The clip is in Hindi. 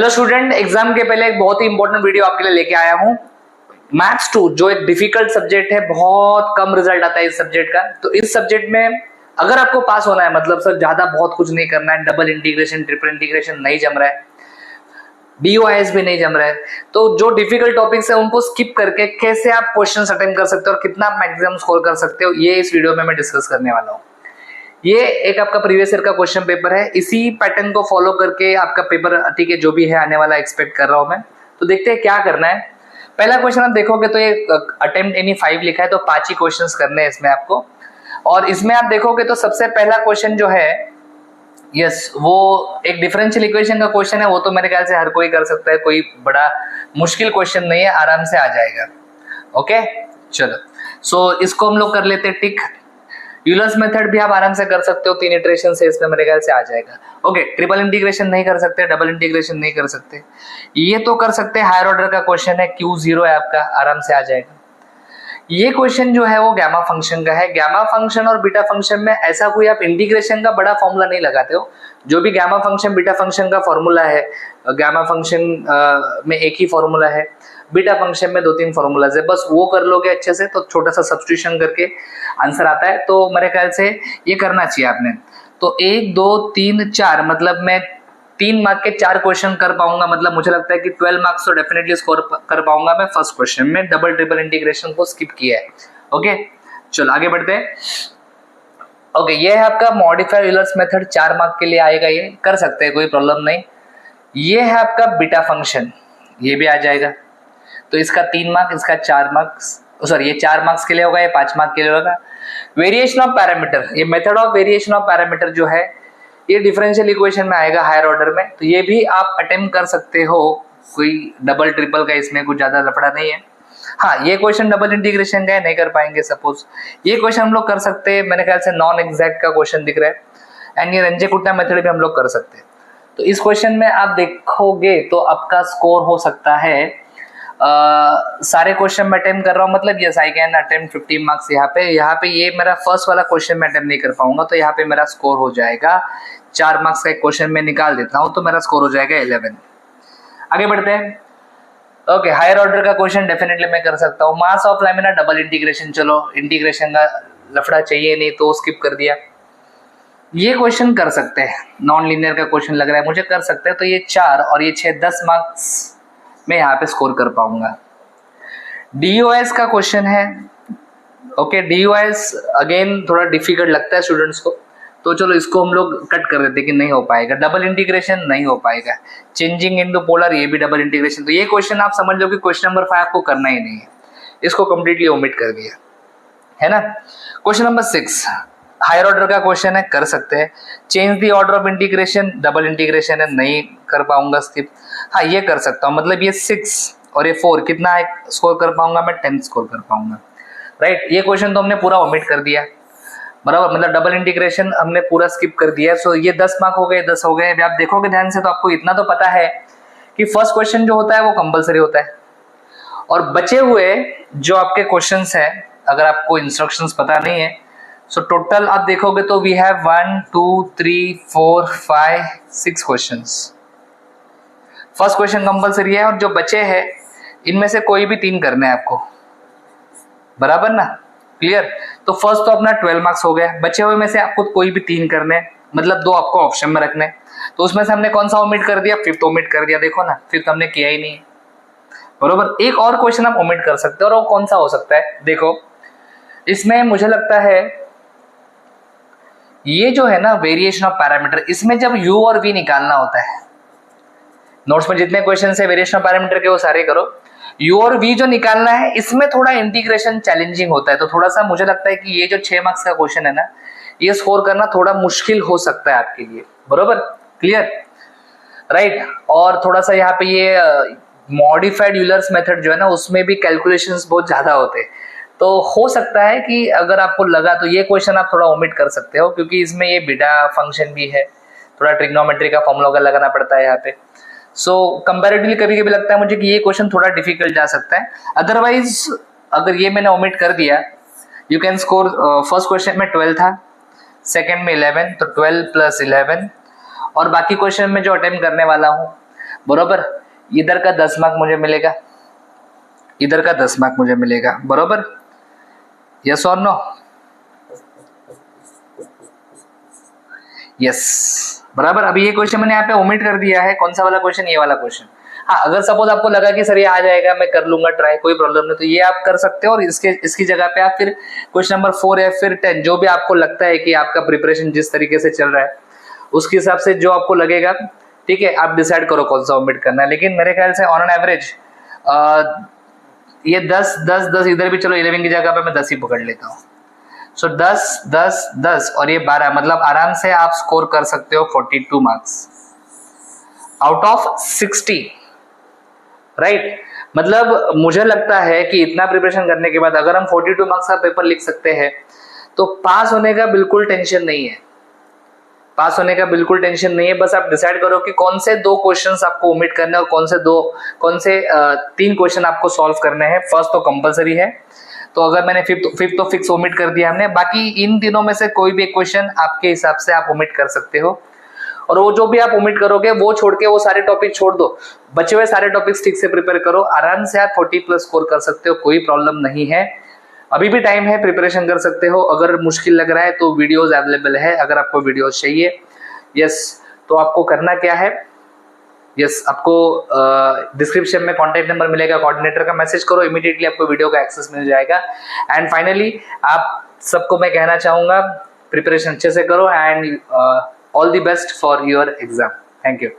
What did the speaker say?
हेलो स्टूडेंट, एग्जाम के पहले एक बहुत ही इंपॉर्टेंट वीडियो आपके लिए लेके आया हूँ। मैथ्स 2 जो एक डिफिकल्ट सब्जेक्ट है, बहुत कम रिजल्ट आता है इस सब्जेक्ट का। तो इस सब्जेक्ट में अगर आपको पास होना है, मतलब सर ज्यादा बहुत कुछ नहीं करना है, डबल इंटीग्रेशन ट्रिपल इंटीग्रेशन नहीं जम रहा है, DOIS भी नहीं जम रहा है, तो जो डिफिकल्ट टॉपिक्स है उनको स्किप करके कैसे आप क्वेश्चन अटेम्प्ट कर सकते हो और कितना आप मैक्सिमम स्कोर कर सकते हो, ये इस वीडियो में मैं डिस्कस करने वाला हूँ। ये एक आपका प्रीवियस ईयर का क्वेश्चन पेपर है, इसी पैटर्न को फॉलो करके आपका पेपर ठीक है जो भी है आने वाला एक्सपेक्ट कर रहा हूं मैं। तो देखते हैं क्या करना है। पहला क्वेश्चन आप देखोगे तो ये अटेम्प्ट एनी 5 लिखा है, तो 5 ही क्वेश्चंस करने हैं इसमें आपको। और इसमें आप देखोगे तो सबसे पहला क्वेश्चन जो है, यस, वो एक डिफरेंशियल इक्वेशन का क्वेश्चन है। वो तो मेरे ख्याल से हर कोई कर सकता है, कोई बड़ा मुश्किल क्वेश्चन नहीं है, आराम से आ जाएगा। ओके चलो, सो इसको हम लोग कर लेते हैं टिक। यूलर्स मेथड भी आप आराम से कर सकते हो, 3 इटरेशन से इसमें मेरे ख्याल से आ जाएगा। ओके, ट्रिपल इंटीग्रेशन नहीं कर सकते, डबल इंटीग्रेशन नहीं कर सकते, ये तो कर सकते हैं। हायर ऑर्डर का क्वेश्चन है, Q0 है आपका, आराम से आ जाएगा। ये क्वेश्चन जो है वो गामा फंक्शन का है। गामा फंक्शन और बीटा फंक्शन में ऐसा कोई आप इंटीग्रेशन का बड़ा फॉर्मूला नहीं लगाते हो। जो भी गामा फंक्शन बीटा फंक्शन का फॉर्मूला है, गामा फंक्शन में एक ही फॉर्मूला है, बीटा फंक्शन में 2-3 फॉर्मूलाज है, बस वो कर लोगे अच्छे से तो छोटा सा सब्स्टिट्यूशन करके आंसर आता है। तो मेरे ख्याल से ये करना चाहिए आपने। तो 1 2 3 4 मतलब मैं 3 मार्क के 4 क्वेश्चन कर पाऊंगा, मतलब मुझे लगता है कि 12 मार्क्स तो डेफिनेटली स्कोर कर पाऊंगा मैं फर्स्ट क्वेश्चन में। डबल ट्रिपल इंटीग्रेशन को स्किप किया है। ओके चलो आगे बढ़ते हैं। ओके, ये है आपका मॉडिफाइड यूलर्स मेथड, 4 मार्क के लिए आएगा, ये कर सकते हैं, कोई प्रॉब्लम नहीं। ये है आपका बीटा फंक्शन, ये भी आ जाएगा। तो इसका 3 मार्क, इसका 4 मार्क्स, सॉरी ये 4 मार्क्स के लिए होगा, ये 5 मार्क के लिए होगा। वेरिएशन ऑफ पैरामीटर, ये method of variation of parameter जो है ये डिफरेंशियल इक्वेशन में आएगा हायर ऑर्डर में, तो ये भी आप अटेम्प्ट कर सकते हो। कोई डबल ट्रिपल का इसमें कुछ ज्यादा लफड़ा नहीं है। हाँ, ये क्वेश्चन डबल इंटीग्रेशन का है, नहीं कर पाएंगे सपोज। ये क्वेश्चन हम लोग कर सकते हैं, मेरे ख्याल से नॉन एग्जैक्ट का क्वेश्चन दिख रहा है। एंड ये रंजे-कुट्टा मेथड भी हम लोग कर सकते हैं। तो इस क्वेश्चन में आप देखोगे तो आपका स्कोर हो सकता है, सारे क्वेश्चन मैं अटेम्प्ट कर रहा हूँ, मतलब yes I can attempt 15 marks. यहाँ पे ये मेरा फर्स्ट वाला क्वेश्चन मैं अटेम्प्ट नहीं कर पाऊंगा, तो यहाँ पे मेरा स्कोर हो जाएगा 4 मार्क्स का एक क्वेश्चन मैं निकाल देता हूँ, तो मेरा स्कोर हो जाएगा 11। आगे बढ़ते हैं। ओके, हायर ऑर्डर का क्वेश्चन डेफिनेटली मैं कर सकता हूँ। Mass of lamina double integration, चलो इंटीग्रेशन का लफड़ा चाहिए नहीं तो स्किप कर दिया। ये क्वेश्चन कर सकते हैं, नॉन लीनियर का क्वेश्चन लग रहा है मुझे, कर सकते हैं। तो ये 4 और ये 6, 10 मार्क्स मैं यहाँ पे स्कोर कर पाऊंगा। DOS का क्वेश्चन है। ओके, DOS अगेन थोड़ा डिफिकल्ट लगता है स्टूडेंट्स को, तो चलो इसको हम लोग कट कर देते कि नहीं हो पाएगा। डबल इंटीग्रेशन नहीं हो पाएगा। चेंजिंग इनटू पोलर, ये भी डबल इंटीग्रेशन, तो ये क्वेश्चन आप समझ लो कि क्वेश्चन नंबर 5 को करना ही नहीं है, इसको कंप्लीटली ओमिट कर दिया है ना। क्वेश्चन नंबर 6 हायर ऑर्डर का क्वेश्चन है, कर सकते हैं। Change the order of integration, double integration है, नहीं कर पाऊंगा, स्किप। हाँ, ये कर सकता हूँ, मतलब ये 6 और ये 4 कितना है स्कोर कर पाऊंगा मैं, 10 स्कोर कर पाऊंगा। राइट, ये क्वेश्चन तो हमने पूरा ओमिट कर दिया, बराबर, मतलब डबल इंटीग्रेशन हमने पूरा स्किप कर दिया। सो ये 10 मार्क हो गए, 10 हो गए। अभी आप देखोगे ध्यान से तो आपको इतना तो पता है कि फर्स्ट क्वेश्चन जो होता है वो कंपलसरी होता है, और बचे हुए जो आपके क्वेश्चंस हैं, अगर आपको इंस्ट्रक्शंस पता नहीं है, सो टोटल आप देखोगे तो we have 1 2 3 4 5 6 questions. First question compulsory है, और जो बचे हैं इनमें से कोई भी 3 करने हैं आपको, बराबर ना, क्लियर। तो फर्स्ट तो अपना 12 मार्क्स हो गए, बचे हुए में से आपको कोई भी 3 करने हैं, मतलब 2 आपको ऑप्शन में रखने। तो उसमें से हमने कौन सा ओमिट कर दिया, 5th ओमिट कर दिया। देखो ना, 5th हमने किया ही नहीं, बरोबर। एक और क्वेश्चन आप ओमिट कर सकते हो, और वो कौन सा हो सकता है, देखो इसमें मुझे लगता है ये जो है ना वेरिएशन ऑफ पैरामीटर, इसमें जब u और v निकालना होता है, नोट्स में जितने क्वेश्चन है वेरिएशन ऑफ पैरामीटर के वो सारे करो। u और v जो निकालना है, इसमें थोड़ा इंटीग्रेशन चैलेंजिंग होता है, तो थोड़ा सा मुझे लगता है कि ये जो 6 मार्क्स का क्वेश्चन है ना, ये स्कोर करना थोड़ा मुश्किल हो सकता है आपके लिए, बरोबर, क्लियर, राइट। और थोड़ा सा यहाँ पे ये मॉडिफाइड यूलर्स मेथड जो है ना, उसमें भी कैलकुलेशंस बहुत ज्यादा होते हैं, तो हो सकता है कि अगर आपको लगा तो ये क्वेश्चन आप थोड़ा ओमिट कर सकते हो, क्योंकि इसमें ये बीटा फंक्शन भी है, थोड़ा ट्रिग्नोमेट्री का फॉर्मूला लगाना पड़ता है यहाँ पे। सो कंपैरेटिवली कभी कभी लगता है मुझे कि ये क्वेश्चन थोड़ा डिफिकल्ट जा सकता है। अदरवाइज अगर ये मैंने ओमिट कर दिया, you can score, first question में 12 था, सेकेंड में 11, तो 12 + 11, और बाकी क्वेश्चन में जो अटेम्प्ट करने वाला हूँ बरोबर। इधर का 10 मार्क मुझे मिलेगा, इधर का 10 मार्क मुझे मिलेगा, बरोबर। यस और नो? यस, बराबर। अभी ये क्वेश्चन मैंने यहाँ पे ओमिट कर दिया है। कौन सा वाला क्वेश्चन? ये वाला क्वेश्चन। हाँ, अगर सपोज आपको लगा कि सर ये आ जाएगा, मैं कर लूंगा ट्राई, कोई प्रॉब्लम नहीं, तो ये आप कर सकते हो। और इसकी जगह पे आप फिर क्वेश्चन नंबर 4 या फिर 10, जो भी आपको लगता है कि आपका प्रिपरेशन जिस तरीके से चल रहा है उसके हिसाब से जो आपको लगेगा, ठीक है, आप डिसाइड करो कौन सा ओमिट करना है। लेकिन मेरे ख्याल से ऑन एन एवरेज ये 10 10 10, इधर भी चलो 11 की जगह पे मैं 10 ही पकड़ लेता हूँ। सो 10 10 10 और ये 12, मतलब आराम से आप स्कोर कर सकते हो 42 मार्क्स आउट ऑफ 60, राइट। मतलब मुझे लगता है कि इतना प्रिपरेशन करने के बाद अगर हम 42 मार्क्स का पेपर लिख सकते हैं तो पास होने का बिल्कुल टेंशन नहीं है, पास होने का बिल्कुल टेंशन नहीं है। बस आप डिसाइड करो कि कौन से 2 क्वेश्चंस आपको ओमिट करने हैं और कौन से 3 क्वेश्चन आपको सॉल्व करने हैं। फर्स्ट तो कंपलसरी है, तो अगर मैंने फिफ्थ तो फिक्स ओमिट कर दिया हमने, बाकी इन तीनों में से कोई भी एक क्वेश्चन आपके हिसाब से आप ओमिट कर सकते हो। और वो जो भी आप ओमिट करोगे वो छोड़ के वो सारे टॉपिक छोड़ दो, बचे हुए सारे टॉपिक्स ठीक से प्रिपेयर करो, आराम से आप 40+ स्कोर कर सकते हो, कोई प्रॉब्लम नहीं है। अभी भी टाइम है, प्रिपरेशन कर सकते हो। अगर मुश्किल लग रहा है तो वीडियोस अवेलेबल है, अगर आपको वीडियोस चाहिए। यस, तो आपको करना क्या है, यस, आपको डिस्क्रिप्शन में कॉन्टैक्ट नंबर मिलेगा कोऑर्डिनेटर का, मैसेज करो, इमीडिएटली आपको वीडियो का एक्सेस मिल जाएगा। एंड फाइनली आप सबको मैं कहना चाहूंगा, प्रिपरेशन अच्छे से करो and all the best for your exam. Thank you.